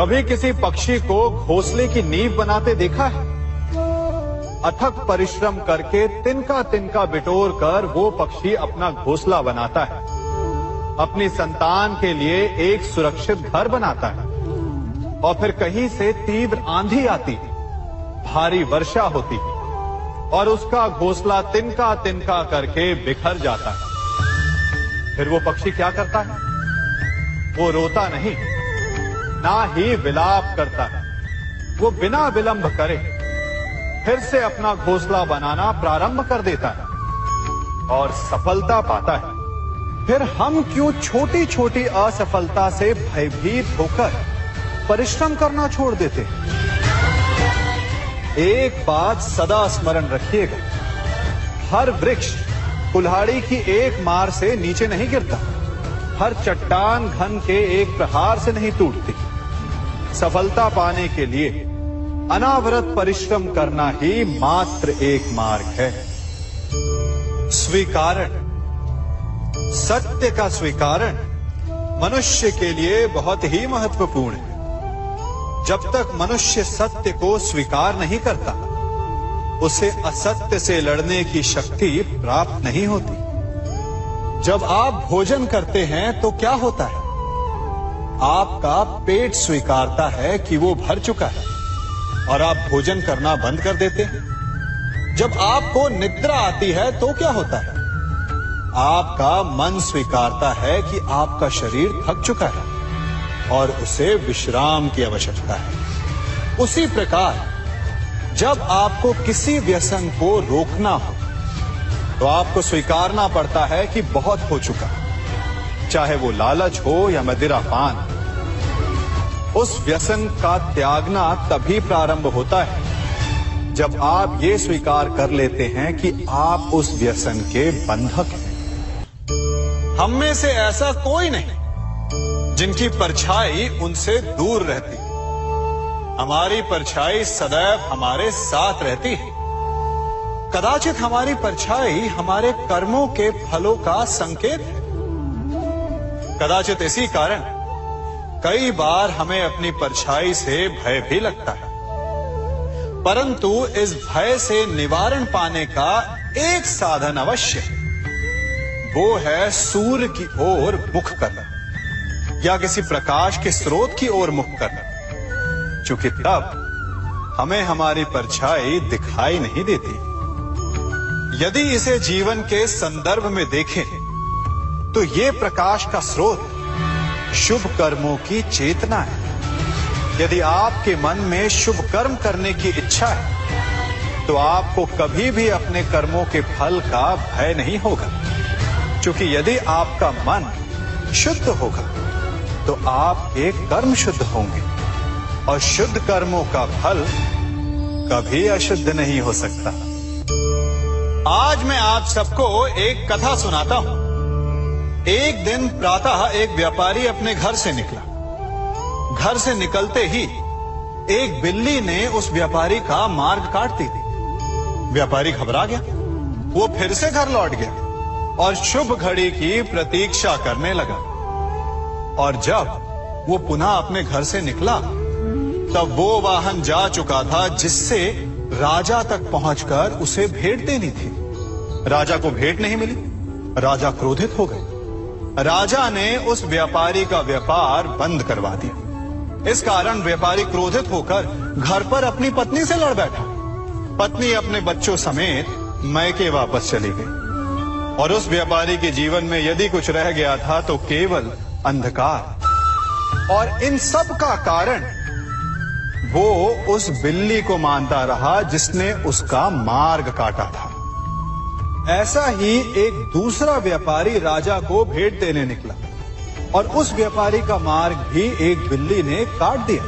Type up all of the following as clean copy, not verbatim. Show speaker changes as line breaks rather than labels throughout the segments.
कभी किसी पक्षी को घोंसले की नींव बनाते देखा है? अथक परिश्रम करके तिनका तिनका बिटोर कर वो पक्षी अपना घोंसला बनाता है, अपनी संतान के लिए एक सुरक्षित घर बनाता है। और फिर कहीं से तीव्र आंधी आती है, भारी वर्षा होती है और उसका घोंसला तिनका तिनका करके बिखर जाता है। फिर वो पक्षी क्या करता है? वो रोता नहीं, ना ही विलाप करता है। वो बिना विलंब करे फिर से अपना घोंसला बनाना प्रारंभ कर देता है और सफलता पाता है। फिर हम क्यों छोटी छोटी असफलता से भयभीत होकर परिश्रम करना छोड़ देते हैं? एक बात सदा स्मरण रखिएगा, हर वृक्ष कुल्हाड़ी की एक मार से नीचे नहीं गिरता, हर चट्टान घन के एक प्रहार से नहीं टूटती। सफलता पाने के लिए अनावरत परिश्रम करना ही मात्र एक मार्ग है। स्वीकारण, सत्य का स्वीकारण मनुष्य के लिए बहुत ही महत्वपूर्ण है। जब तक मनुष्य सत्य को स्वीकार नहीं करता, उसे असत्य से लड़ने की शक्ति प्राप्त नहीं होती। जब आप भोजन करते हैं तो क्या होता है? आपका पेट स्वीकारता है कि वो भर चुका है और आप भोजन करना बंद कर देते हैं। जब आपको निद्रा आती है तो क्या होता है? आपका मन स्वीकारता है कि आपका शरीर थक चुका है और उसे विश्राम की आवश्यकता है। उसी प्रकार जब आपको किसी व्यसन को रोकना हो तो आपको स्वीकारना पड़ता है कि बहुत हो चुका, चाहे वो लालच हो या मदिरापान। उस व्यसन का त्यागना तभी प्रारंभ होता है जब आप ये स्वीकार कर लेते हैं कि आप उस व्यसन के बंधक हैं। हम में से ऐसा कोई नहीं जिनकी परछाई उनसे दूर रहती। हमारी परछाई सदैव हमारे साथ रहती है। कदाचित हमारी परछाई हमारे कर्मों के फलों का संकेत है। कदाचित इसी कारण कई बार हमें अपनी परछाई से भय भी लगता है, परंतु इस भय से निवारण पाने का एक साधन अवश्य है। वो है सूर्य की ओर मुख करना या किसी प्रकाश के स्रोत की ओर मुख करना, क्योंकि तब हमें हमारी परछाई दिखाई नहीं देती। यदि इसे जीवन के संदर्भ में देखें तो ये प्रकाश का स्रोत शुभ कर्मों की चेतना है। यदि आपके मन में शुभ कर्म करने की इच्छा है तो आपको कभी भी अपने कर्मों के फल का भय नहीं होगा, क्योंकि यदि आपका मन शुद्ध होगा तो आपके कर्म शुद्ध होंगे और शुद्ध कर्मों का फल कभी अशुद्ध नहीं हो सकता। आज मैं आप सबको एक कथा सुनाता हूं। एक दिन प्रातः एक व्यापारी अपने घर से निकला। घर से निकलते ही एक बिल्ली ने उस व्यापारी का मार्ग काट दी। व्यापारी घबरा गया। वो फिर से घर लौट गया और शुभ घड़ी की प्रतीक्षा करने लगा। और जब वो पुनः अपने घर से निकला तब वो वाहन जा चुका था जिससे राजा तक पहुंचकर उसे भेंट देनी थी। राजा को भेंट नहीं मिली। राजा क्रोधित हो गए। राजा ने उस व्यापारी का व्यापार बंद करवा दिया। इस कारण व्यापारी क्रोधित होकर घर पर अपनी पत्नी से लड़ बैठा। पत्नी अपने बच्चों समेत मैके वापस चली गई और उस व्यापारी के जीवन में यदि कुछ रह गया था तो केवल अंधकार। और इन सब का कारण वो उस बिल्ली को मानता रहा जिसने उसका मार्ग काटा था। ऐसा ही एक दूसरा व्यापारी राजा को भेंट देने निकला और उस व्यापारी का मार्ग भी एक बिल्ली ने काट दिया।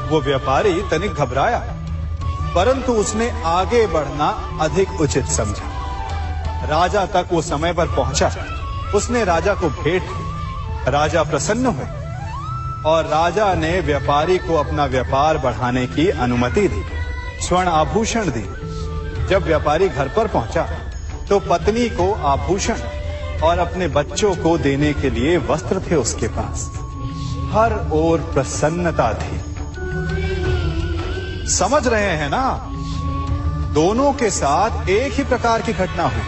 वो व्यापारी तनिक घबराया, परंतु उसने आगे बढ़ना अधिक उचित समझा। राजा तक वो समय पर पहुंचा। उसने राजा को भेंट दी। राजा प्रसन्न हुए और राजा ने व्यापारी को अपना व्यापार बढ़ाने की अनुमति दी, स्वर्ण आभूषण दी। जब व्यापारी घर पर पहुंचा तो पत्नी को आभूषण और अपने बच्चों को देने के लिए वस्त्र थे उसके पास। हर ओर प्रसन्नता थी। समझ रहे हैं ना, दोनों के साथ एक ही प्रकार की घटना हुई,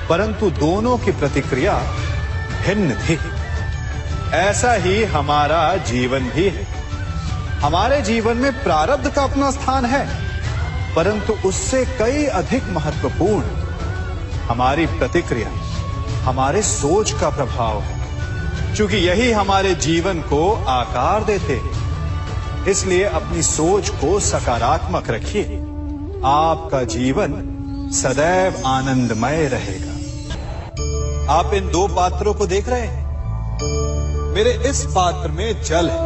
परंतु दोनों की प्रतिक्रिया भिन्न थी। ऐसा ही हमारा जीवन भी है। हमारे जीवन में प्रारब्ध का अपना स्थान है, परंतु उससे कई अधिक महत्वपूर्ण हमारी प्रतिक्रिया, हमारे सोच का प्रभाव है। क्योंकि यही हमारे जीवन को आकार देते हैं। इसलिए अपनी सोच को सकारात्मक रखिए। आपका जीवन सदैव आनंदमय रहेगा। आप इन दो पात्रों को देख रहे हैं। मेरे इस पात्र में जल है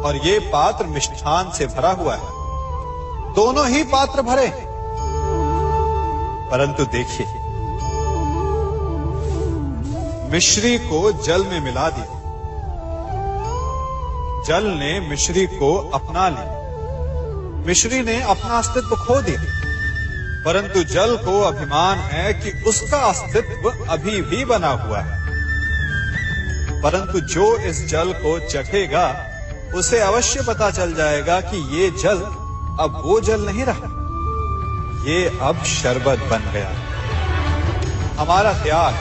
और ये पात्र मिष्ठान से भरा हुआ है। दोनों ही पात्र भरे हैं, परंतु देखिए, मिश्री को जल में मिला दिया, जल ने मिश्री को अपना लिया, मिश्री ने अपना अस्तित्व खो दिया। परंतु जल को अभिमान है कि उसका अस्तित्व अभी भी बना हुआ है। परंतु जो इस जल को चखेगा उसे अवश्य पता चल जाएगा कि ये जल अब वो जल नहीं रहा, ये अब शरबत बन गया। हमारा त्याग,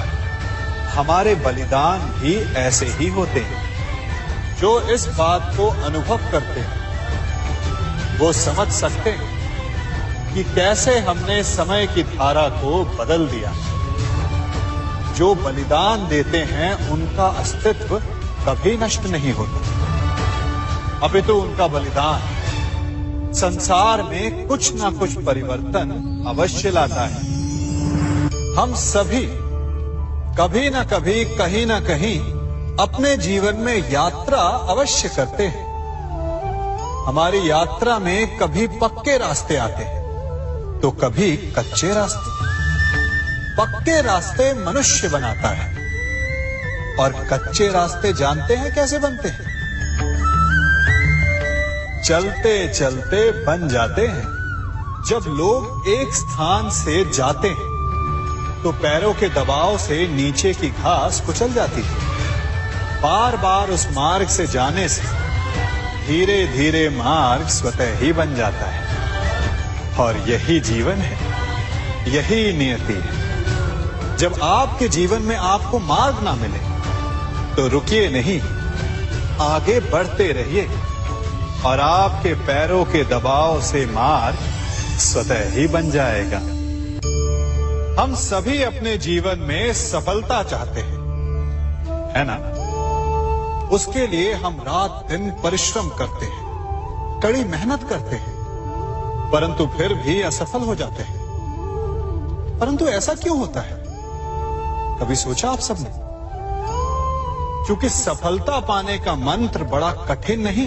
हमारे बलिदान भी ऐसे ही होते हैं। जो इस बात को अनुभव करते हैं वो समझ सकते हैं कि कैसे हमने समय की धारा को बदल दिया। जो बलिदान देते हैं उनका अस्तित्व कभी नष्ट नहीं होता, अपितु उनका बलिदान संसार में कुछ ना कुछ परिवर्तन अवश्य लाता है। हम सभी कभी ना कभी, कहीं ना कहीं अपने जीवन में यात्रा अवश्य करते हैं। हमारी यात्रा में कभी पक्के रास्ते आते हैं तो कभी कच्चे रास्ते। पक्के रास्ते मनुष्य बनाता है और कच्चे रास्ते जानते हैं कैसे बनते हैं? चलते चलते बन जाते हैं। जब लोग एक स्थान से जाते हैं तो पैरों के दबाव से नीचे की घास कुचल जाती है। बार बार उस मार्ग से जाने से धीरे धीरे मार्ग स्वतः ही बन जाता है। और यही जीवन है, यही नियति है। जब आपके जीवन में आपको मार्ग ना मिले तो रुकिए नहीं, आगे बढ़ते रहिए और आपके पैरों के दबाव से मार्ग स्वतः ही बन जाएगा। हम सभी अपने जीवन में सफलता चाहते हैं, है ना? उसके लिए हम रात दिन परिश्रम करते हैं, कड़ी मेहनत करते हैं, परंतु फिर भी असफल हो जाते हैं। परंतु ऐसा क्यों होता है? कभी सोचा आप सबने? क्योंकि सफलता पाने का मंत्र बड़ा कठिन नहीं,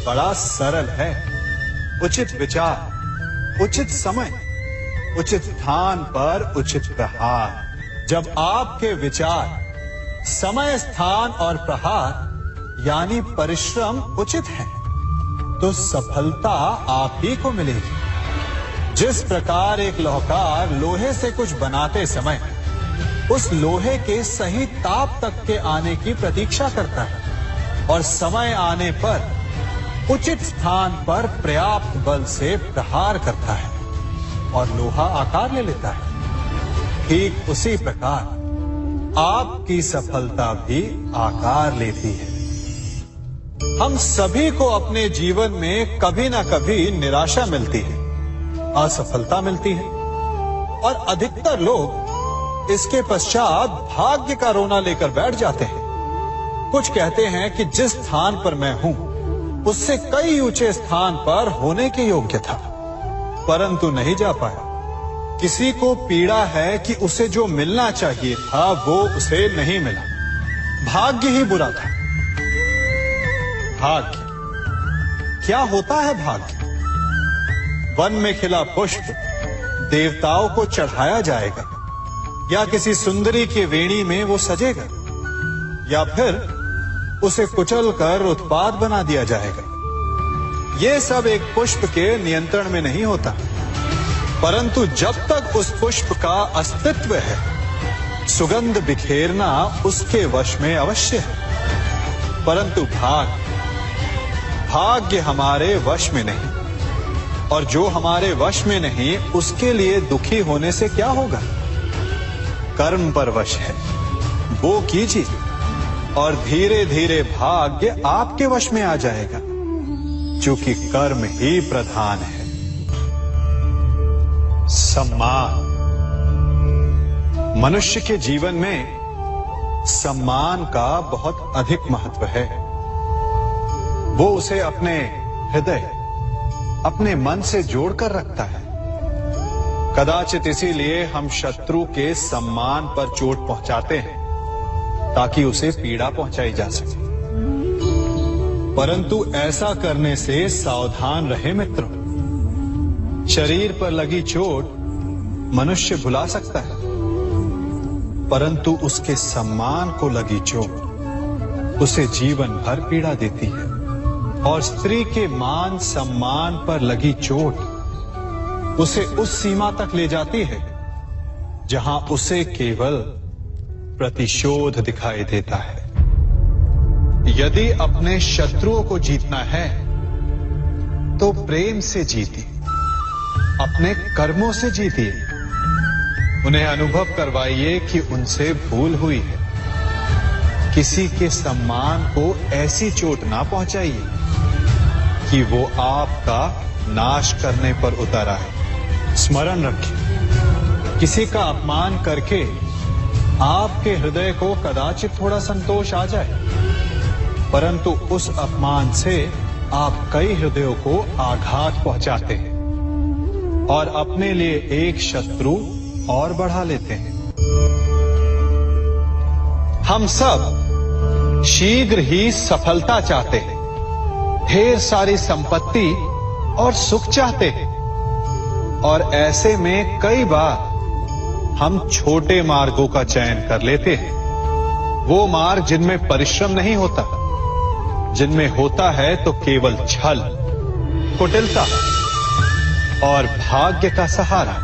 बड़ा सरल है। उचित विचार, उचित समय, उचित स्थान पर उचित प्रहार। जब आपके विचार, समय, स्थान और प्रहार यानी परिश्रम उचित है तो सफलता आप ही को मिलेगी। जिस प्रकार एक लोहार लोहे से कुछ बनाते समय उस लोहे के सही ताप तक के आने की प्रतीक्षा करता है और समय आने पर उचित स्थान पर पर्याप्त बल से प्रहार करता है और लोहा आकार ले लेता है, ठीक उसी प्रकार आपकी सफलता भी आकार लेती है। हम सभी को अपने जीवन में कभी ना कभी निराशा मिलती है, असफलता मिलती है और अधिकतर लोग इसके पश्चात भाग्य का रोना लेकर बैठ जाते हैं। कुछ कहते हैं कि जिस स्थान पर मैं हूं उससे कई ऊंचे स्थान पर होने के योग्य था, परंतु नहीं जा पाया। किसी को पीड़ा है कि उसे जो मिलना चाहिए था वो उसे नहीं मिला, भाग्य ही बुरा था। भाग्य क्या होता है? भाग्य वन में खिला पुष्प देवताओं को चढ़ाया जाएगा, या किसी सुंदरी की वेणी में वो सजेगा, या फिर उसे कुचलकर उत्पाद बना दिया जाएगा। ये सब एक पुष्प के नियंत्रण में नहीं होता, परंतु जब तक उस पुष्प का अस्तित्व है सुगंध बिखेरना उसके वश में अवश्य है। परंतु भाग्य हमारे वश में नहीं, और जो हमारे वश में नहीं उसके लिए दुखी होने से क्या होगा। कर्म पर वश है, वो कीजिए और धीरे धीरे भाग्य आपके वश में आ जाएगा, क्योंकि कर्म ही प्रधान है। सम्मान। मनुष्य के जीवन में सम्मान का बहुत अधिक महत्व है। वो उसे अपने हृदय, अपने मन से जोड़कर रखता है। कदाचित इसीलिए हम शत्रु के सम्मान पर चोट पहुंचाते हैं, ताकि उसे पीड़ा पहुंचाई जा सके। परंतु ऐसा करने से सावधान रहे मित्रों। शरीर पर लगी चोट मनुष्य भुला सकता है, परंतु उसके सम्मान को लगी चोट उसे जीवन भर पीड़ा देती है। और स्त्री के मान सम्मान पर लगी चोट उसे उस सीमा तक ले जाती है जहां उसे केवल प्रतिशोध दिखाई देता है। यदि अपने शत्रुओं को जीतना है तो प्रेम से जीतिए, अपने कर्मों से जीतिए। उन्हें अनुभव करवाइए कि उनसे भूल हुई है। किसी के सम्मान को ऐसी चोट ना पहुंचाइए कि वो आपका नाश करने पर उतर आए। स्मरण रखिए, किसी का अपमान करके आपके हृदय को कदाचित थोड़ा संतोष आ जाए, परंतु उस अपमान से आप कई हृदयों को आघात पहुंचाते हैं और अपने लिए एक शत्रु और बढ़ा लेते हैं। हम सब शीघ्र ही सफलता चाहते हैं, ढेर सारी संपत्ति और सुख चाहते हैं, और ऐसे में कई बार हम छोटे मार्गों का चयन कर लेते हैं। वो मार्ग जिनमें परिश्रम नहीं होता, जिनमें होता है तो केवल छल, कुटिलता और भाग्य का सहारा।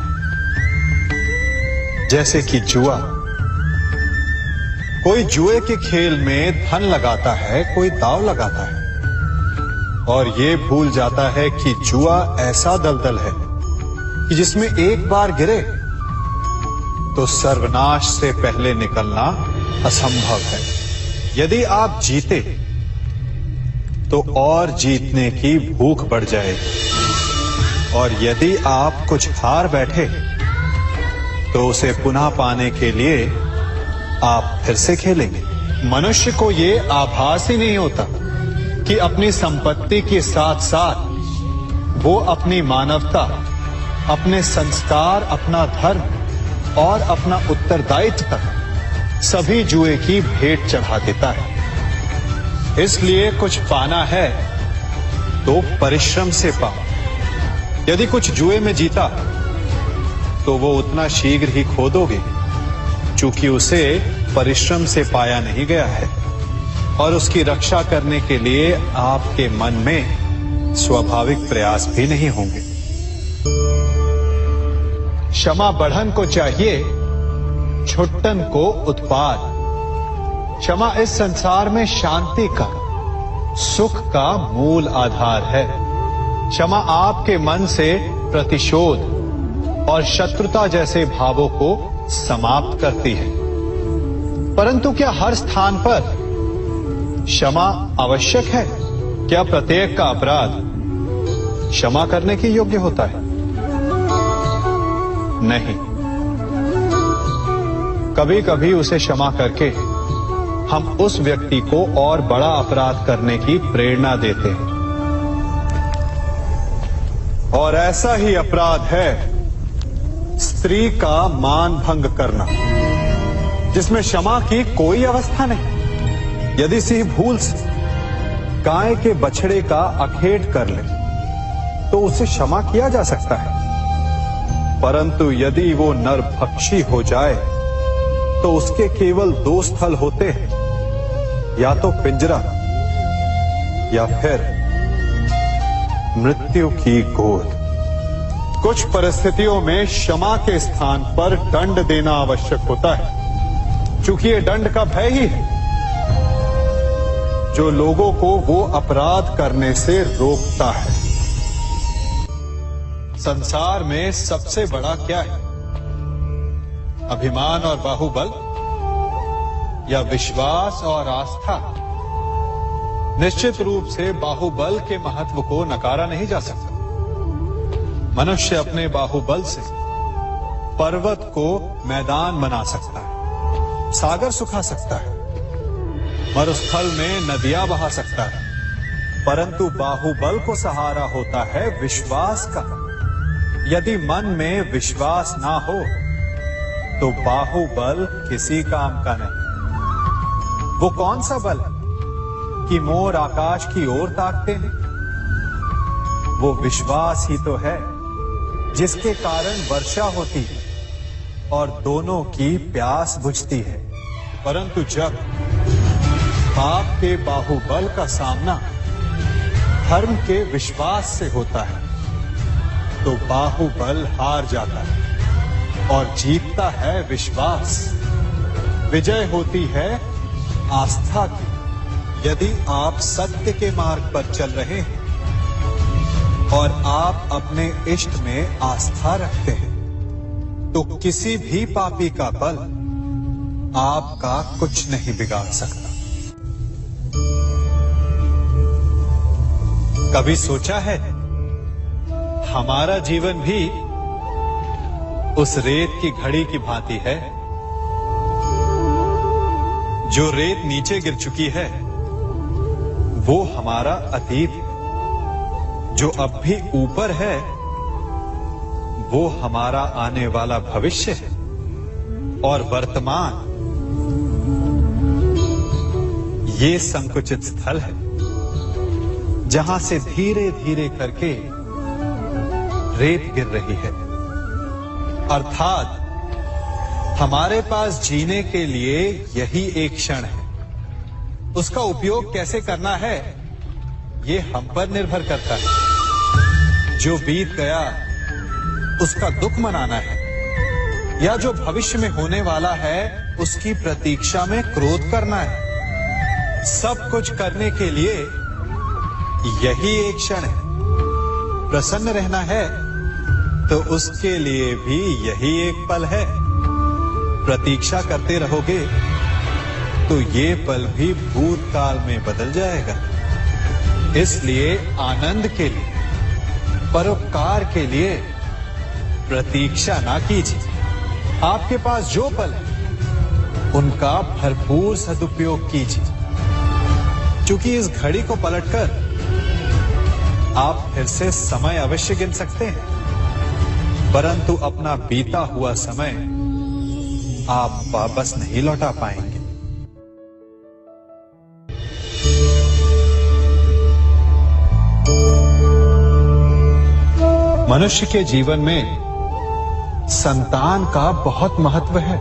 जैसे कि जुआ। कोई जुए के खेल में धन लगाता है, कोई दांव लगाता है और ये भूल जाता है कि जुआ ऐसा दलदल है कि जिसमें एक बार गिरे तो सर्वनाश से पहले निकलना असंभव है। यदि आप जीते तो और जीतने की भूख बढ़ जाएगी, और यदि आप कुछ हार बैठे तो उसे पुनः पाने के लिए आप फिर से खेलेंगे। मनुष्य को ये आभास ही नहीं होता कि अपनी संपत्ति के साथ साथ वो अपनी मानवता, अपने संस्कार, अपना धर्म और अपना उत्तरदायित्व तक सभी जुए की भेंट चढ़ा देता है। इसलिए कुछ पाना है तो परिश्रम से पाओ। यदि कुछ जुए में जीता तो वो उतना शीघ्र ही खो दोगे, चूंकि उसे परिश्रम से पाया नहीं गया है, और उसकी रक्षा करने के लिए आपके मन में स्वाभाविक प्रयास भी नहीं होंगे। क्षमा बढ़न को चाहिए, छुट्टन को उत्पाद। क्षमा इस संसार में शांति का, सुख का मूल आधार है। क्षमा आपके मन से प्रतिशोध और शत्रुता जैसे भावों को समाप्त करती है। परंतु क्या हर स्थान पर क्षमा आवश्यक है? क्या प्रत्येक का अपराध क्षमा करने के योग्य होता है? नहीं। कभी कभी उसे क्षमा करके हम उस व्यक्ति को और बड़ा अपराध करने की प्रेरणा देते हैं, और ऐसा ही अपराध है स्त्री का मान भंग करना, जिसमें क्षमा की कोई अवस्था नहीं। यदि सिंह भूल से गाय के बछड़े का अखेट कर ले तो उसे क्षमा किया जा सकता है, परंतु यदि वो नरभक्षी हो जाए तो उसके केवल दो स्थल होते हैं, या तो पिंजरा या फिर मृत्यु की गोद। कुछ परिस्थितियों में क्षमा के स्थान पर दंड देना आवश्यक होता है, क्योंकि ये दंड का भय ही है जो लोगों को वो अपराध करने से रोकता है। संसार में सबसे बड़ा क्या है? अभिमान और बाहुबल या विश्वास और आस्था? निश्चित रूप से बाहुबल के महत्व को नकारा नहीं जा सकता। मनुष्य अपने बाहुबल से पर्वत को मैदान बना सकता है, सागर सुखा सकता है, मरुस्थल में नदियां बहा सकता है, परंतु बाहुबल को सहारा होता है विश्वास का। यदि मन में विश्वास ना हो तो बाहुबल किसी काम का नहीं। वो कौन सा बल है कि मोर आकाश की ओर ताकते हैं? वो विश्वास ही तो है जिसके कारण वर्षा होती है और दोनों की प्यास बुझती है। परंतु जब पाप के बाहुबल का सामना धर्म के विश्वास से होता है तो बाहुबल हार जाता है और जीतता है विश्वास। विजय होती है आस्था की। यदि आप सत्य के मार्ग पर चल रहे हैं और आप अपने इष्ट में आस्था रखते हैं तो किसी भी पापी का बल आपका कुछ नहीं बिगाड़ सकता। कभी सोचा है हमारा जीवन भी उस रेत की घड़ी की भांति है? जो रेत नीचे गिर चुकी है वो हमारा अतीत है, जो अब भी ऊपर है वो हमारा आने वाला भविष्य है, और वर्तमान ये संकुचित स्थल है जहां से धीरे धीरे करके रेत गिर रही है। अर्थात हमारे पास जीने के लिए यही एक क्षण है। उसका उपयोग कैसे करना है ये हम पर निर्भर करता है। जो बीत गया उसका दुख मनाना है या जो भविष्य में होने वाला है उसकी प्रतीक्षा में क्रोध करना है। सब कुछ करने के लिए यही एक क्षण है। प्रसन्न रहना है तो उसके लिए भी यही एक पल है। प्रतीक्षा करते रहोगे तो ये पल भी भूतकाल में बदल जाएगा। इसलिए आनंद के लिए, परोपकार के लिए प्रतीक्षा ना कीजिए। आपके पास जो पल है उनका भरपूर सदुपयोग कीजिए, क्योंकि इस घड़ी को पलटकर आप फिर से समय अवश्य गिन सकते हैं, परंतु अपना बीता हुआ समय आप वापस नहीं लौटा पाएंगे। मनुष्य के जीवन में संतान का बहुत महत्व है।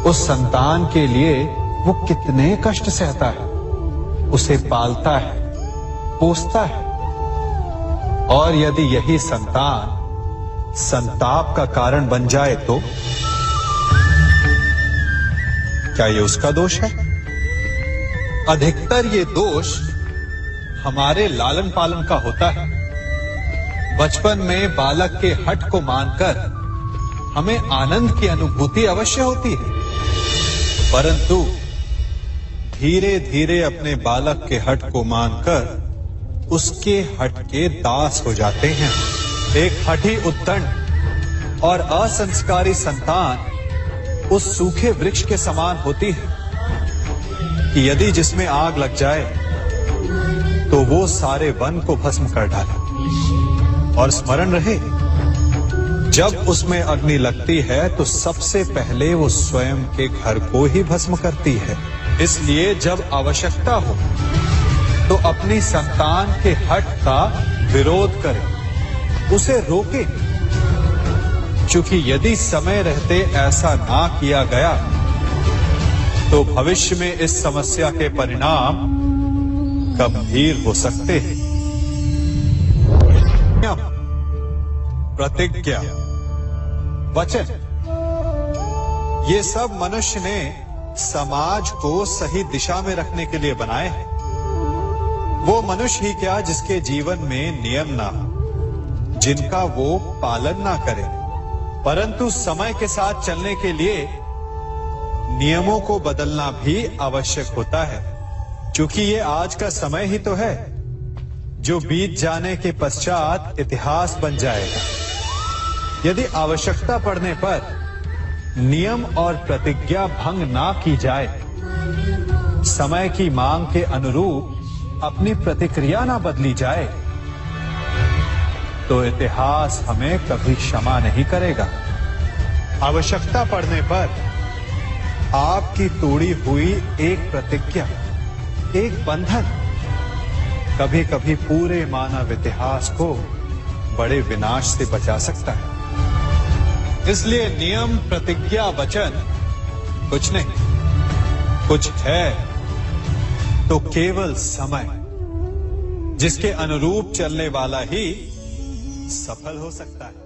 उस संतान के लिए वो कितने कष्ट सहता है, उसे पालता है, पोसता है, और यदि यही संतान संताप का कारण बन जाए तो क्या ये उसका दोष है? अधिकतर ये दोष हमारे लालन पालन का होता है। बचपन में बालक के हठ को मानकर हमें आनंद की अनुभूति अवश्य होती है, परंतु धीरे धीरे अपने बालक के हठ को मानकर उसके हठ के दास हो जाते हैं। एक हठी उद्दंड और असंस्कारी संतान उस सूखे वृक्ष के समान होती है कि यदि जिसमें आग लग जाए तो वो सारे वन को भस्म कर डाले। और स्मरण रहे, जब उसमें अग्नि लगती है तो सबसे पहले वो स्वयं के घर को ही भस्म करती है। इसलिए जब आवश्यकता हो तो अपनी संतान के हठ का विरोध करें, उसे रोके, क्योंकि यदि समय रहते ऐसा ना किया गया तो भविष्य में इस समस्या के परिणाम गंभीर हो सकते हैं। प्रतिज्ञा, वचन, ये सब मनुष्य ने समाज को सही दिशा में रखने के लिए बनाए हैं। वो मनुष्य ही क्या जिसके जीवन में नियम ना हो, जिनका वो पालन ना करे, परंतु समय के साथ चलने के लिए नियमों को बदलना भी आवश्यक होता है, क्योंकि ये आज का समय ही तो है जो बीत जाने के पश्चात इतिहास बन जाएगा। यदि आवश्यकता पड़ने पर नियम और प्रतिज्ञा भंग ना की जाए, समय की मांग के अनुरूप अपनी प्रतिक्रिया ना बदली जाए, तो इतिहास हमें कभी क्षमा नहीं करेगा। आवश्यकता पड़ने पर आपकी तोड़ी हुई एक प्रतिज्ञा, एक बंधन कभी कभी पूरे मानव इतिहास को बड़े विनाश से बचा सकता है। इसलिए नियम, प्रतिज्ञा, वचन कुछ नहीं, कुछ है तो केवल समय, जिसके अनुरूप चलने वाला ही सफल हो सकता है।